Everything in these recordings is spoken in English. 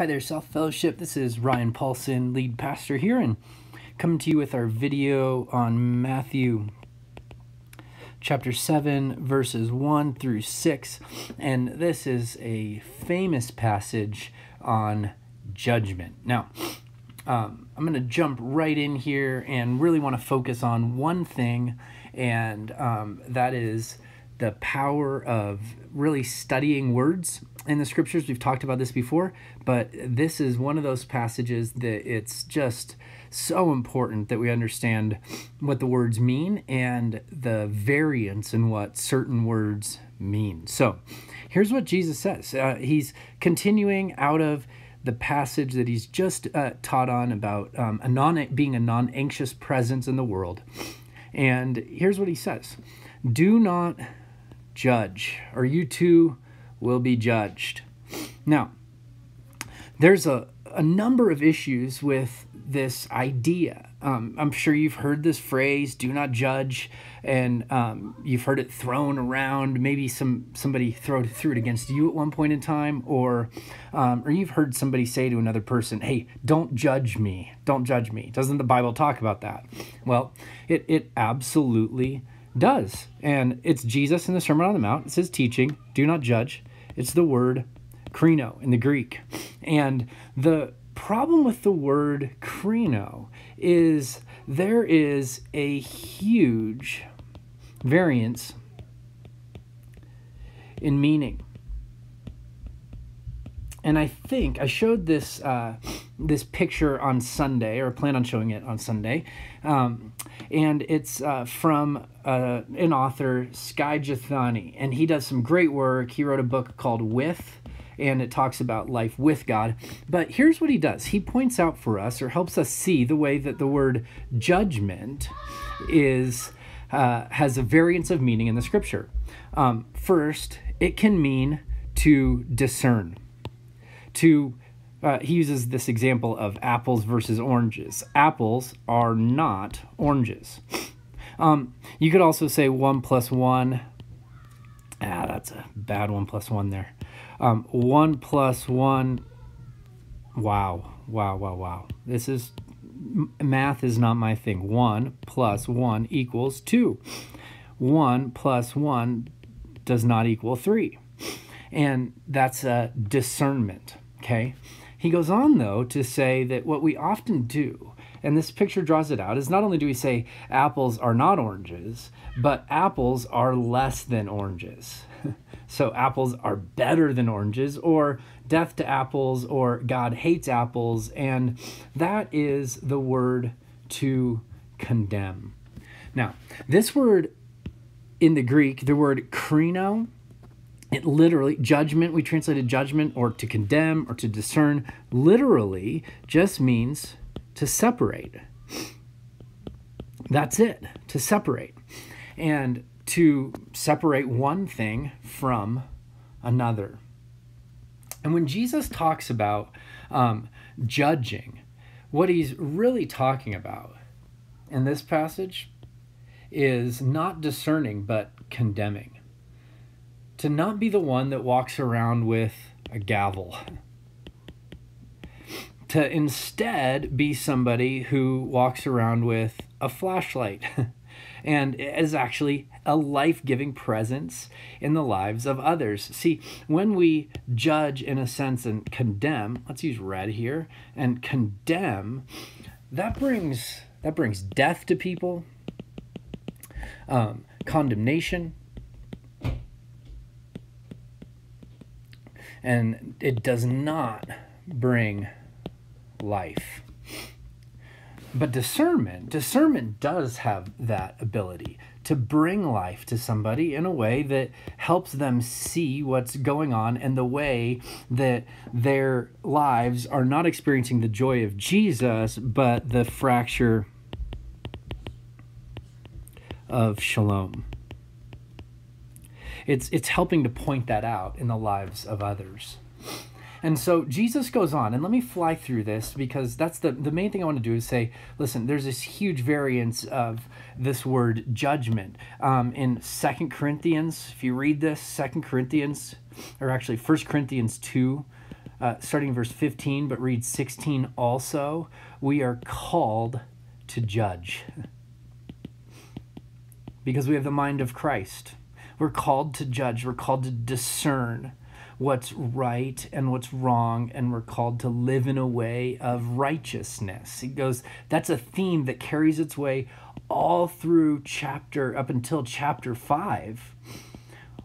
Hi there, South Fellowship. This is Ryan Paulson, lead pastor here, and coming to you with our video on Matthew chapter 7, verses 1 through 6. And this is a famous passage on judgment. Now, I'm going to jump right in here and really want to focus on one thing, and that is the power of really studying words in the scriptures. We've talked about this before, but this is one of those passages that it's just so important that we understand what the words mean and the variance in what certain words mean. So here's what Jesus says. He's continuing out of the passage that he's just taught on about being a non-anxious presence in the world. And here's what he says. Do not judge, or you too will be judged. Now, there's a number of issues with this idea. I'm sure you've heard this phrase, do not judge, and you've heard it thrown around. Maybe somebody threw it against you at one point in time, or you've heard somebody say to another person, hey, don't judge me, don't judge me. Doesn't the Bible talk about that? Well, it absolutely does. And it's Jesus in the Sermon on the Mount. It's his teaching, do not judge. It's the word krino in the Greek. And the problem with the word krino is there is a huge variance in meaning. And I think I showed this this picture on Sunday, or plan on showing it on Sunday, and it's from an author, Skye Jethani, and he does some great work. He wrote a book called With, and it talks about life with God. But here's what he does. He points out for us, or helps us see, the way that the word judgment is has a variance of meaning in the Scripture. First, it can mean to discern. He uses this example of apples versus oranges. Apples are not oranges. You could also say 1 plus 1. That's a bad 1 plus 1 there. 1 plus 1. Wow. Math is not my thing. 1 plus 1 equals 2. 1 plus 1 does not equal 3. And that's a discernment, okay? He goes on, though, to say that what we often do, and this picture draws it out, is not only do we say apples are not oranges, but apples are less than oranges. So apples are better than oranges, or death to apples, or God hates apples, and that is the word to condemn. Now, this word in the Greek, the word krino, it literally, judgment, we translated judgment, or to condemn, or to discern, literally just means to separate. That's it, to separate. And to separate one thing from another. And when Jesus talks about judging, what he's really talking about in this passage is not discerning, but condemning. To not be the one that walks around with a gavel. To instead be somebody who walks around with a flashlight and is actually a life-giving presence in the lives of others. See, when we judge in a sense and condemn, let's use red here, and condemn, that brings death to people, condemnation, and it does not bring life. But discernment does have that ability to bring life to somebody in a way that helps them see what's going on, and the way that their lives are not experiencing the joy of Jesus, but the fracture of shalom. It's helping to point that out in the lives of others. And so Jesus goes on, and let me fly through this, because that's the main thing I want to do is say, listen, there's this huge variance of this word judgment. In 2 Corinthians, if you read this, 2 Corinthians, or actually 1 Corinthians 2, starting in verse 15, but read 16 also. We are called to judge because we have the mind of Christ. We're called to judge. We're called to discern what's right and what's wrong, and we're called to live in a way of righteousness. It goes, that's a theme that carries its way all through up until chapter 5,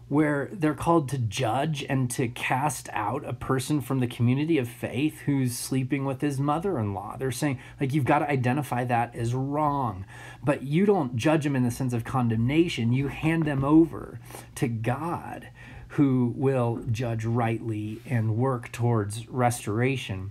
where they're called to judge and to cast out a person from the community of faith who's sleeping with his mother-in-law. They're saying, like, you've got to identify that as wrong, but you don't judge them in the sense of condemnation. You hand them over to God, who will judge rightly and work towards restoration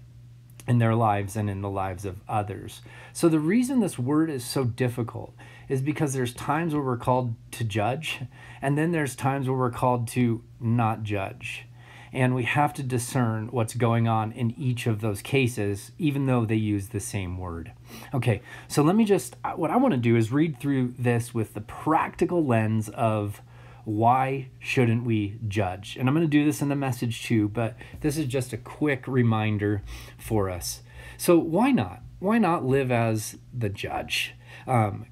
in their lives and in the lives of others. So the reason this word is so difficult is because there's times where we're called to judge, and then there's times where we're called to not judge. And we have to discern what's going on in each of those cases, even though they use the same word. Okay, so what I want to do is read through this with the practical lens of why shouldn't we judge? And I'm going to do this in the message too, but this is just a quick reminder for us. So why not? Why not live as the judge?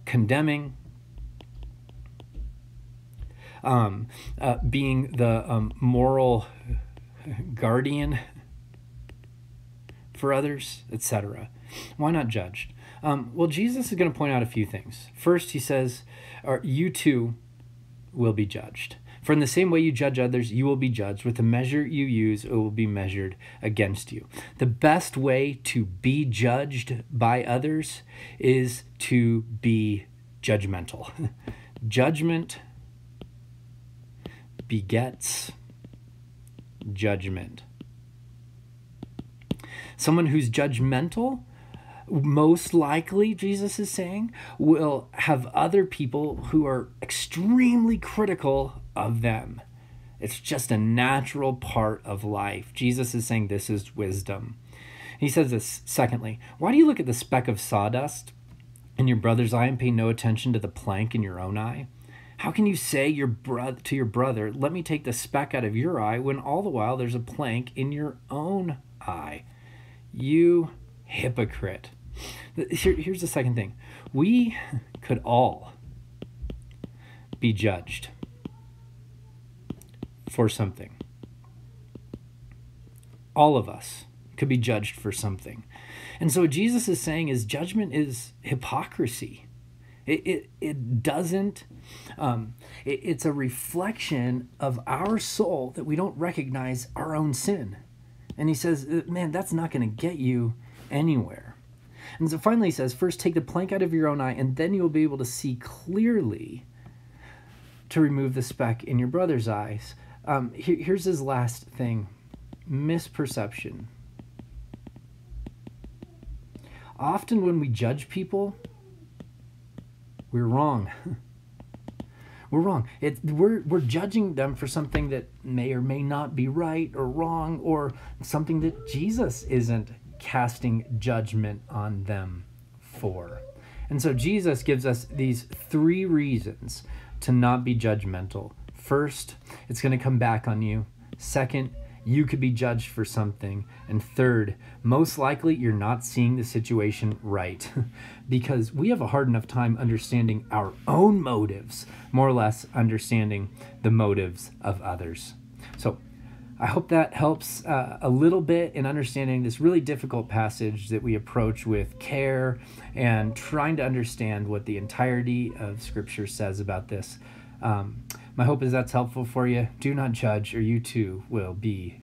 Condemning, being the moral guardian for others, etc. Why not judge? Well, Jesus is going to point out a few things. First, he says, you too will be judged. For in the same way you judge others, you will be judged. With the measure you use, it will be measured against you. The best way to be judged by others is to be judgmental. Judgment begets judgment. Someone who's judgmental, most likely, Jesus is saying, will have other people who are extremely critical of them. It's just a natural part of life. Jesus is saying this is wisdom. He says this, secondly, why do you look at the speck of sawdust in your brother's eye and pay no attention to the plank in your own eye? How can you say to your brother, let me take the speck out of your eye, when all the while there's a plank in your own eye? You hypocrite. Here's the second thing. We could all be judged for something. All of us could be judged for something. And so what Jesus is saying is judgment is hypocrisy. It doesn't, it's a reflection of our soul that we don't recognize our own sin. And he says, man, that's not going to get you anywhere. And so finally he says, first take the plank out of your own eye, and then you'll be able to see clearly to remove the speck in your brother's eyes. Here's his last thing, misperception. Often when we judge people, we're wrong. We're wrong. We're judging them for something that may or may not be right or wrong, or something that Jesus isn't casting judgment on them for. And so Jesus gives us these 3 reasons to not be judgmental. First, it's going to come back on you. Second, you could be judged for something. And third, most likely you're not seeing the situation right, because we have a hard enough time understanding our own motives, more or less understanding the motives of others. So I hope that helps a little bit in understanding this really difficult passage that we approach with care and trying to understand what the entirety of Scripture says about this. My hope is that's helpful for you. Do not judge, or you too will be